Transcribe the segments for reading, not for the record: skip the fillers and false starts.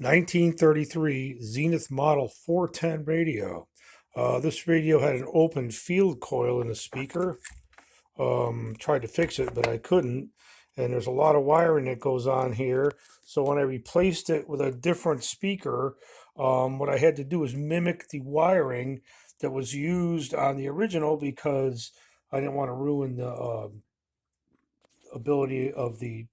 1933 Zenith Model 410 radio. This radio had an open field coil in the speaker. Tried to fix it, but I couldn't. And there's a lot of wiring that goes on here. So when I replaced it with a different speaker, what I had to do is mimic the wiring that was used on the original because I didn't want to ruin the ability of the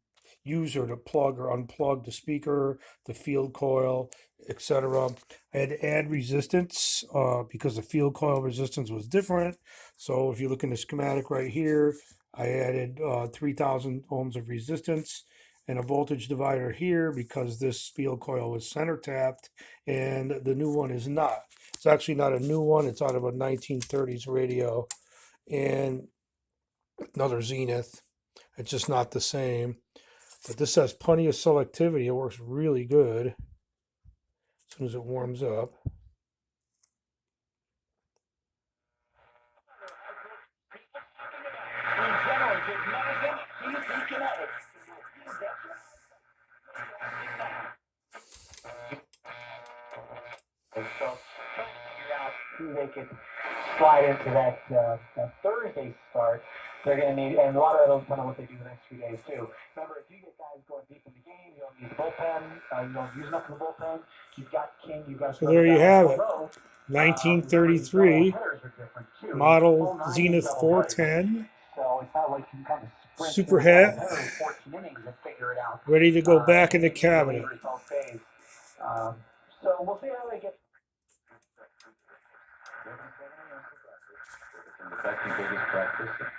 user to plug or unplug the speaker, the field coil, etc. I had to add resistance because the field coil resistance was different. So if you look in the schematic right here, I added 3,000 ohms of resistance and a voltage divider here because this field coil was center tapped and the new one is not. It's actually not a new one. It's out of a 1930s radio and another Zenith. It's just not the same. But this has plenty of selectivity. It works really good as soon as it warms up. Who they could slide into that Thursday start. They're going to need, and a lot of those kind of what they do the next few days too. Remember, if you get guys going deep in the game, you don't use the bullpen, you don't use enough of the bullpen. You've got King, you've got. So there you have it. 1933 model Zenith 410. So it's not like you kind of sprint super hit, 14 innings and figure it out. ready to go back in the cabinet. So we'll see how they get. The best and biggest practice and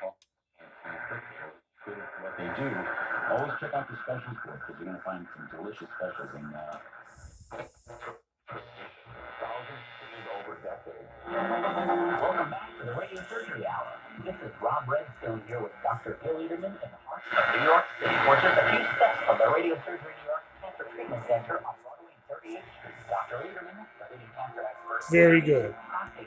good at what they do. Always check out the specials board because you're going to find some delicious specials in thousands over decades. Welcome back to the Radio Surgery Hour. This is Rob Redstone here with Dr. Bill Ederman in the heart of New York City. We're just a few steps from the Radio Surgery New York Cancer Treatment Center on Broadway and 38th Street. Dr. Ederman, the leading cancer expert. Very good.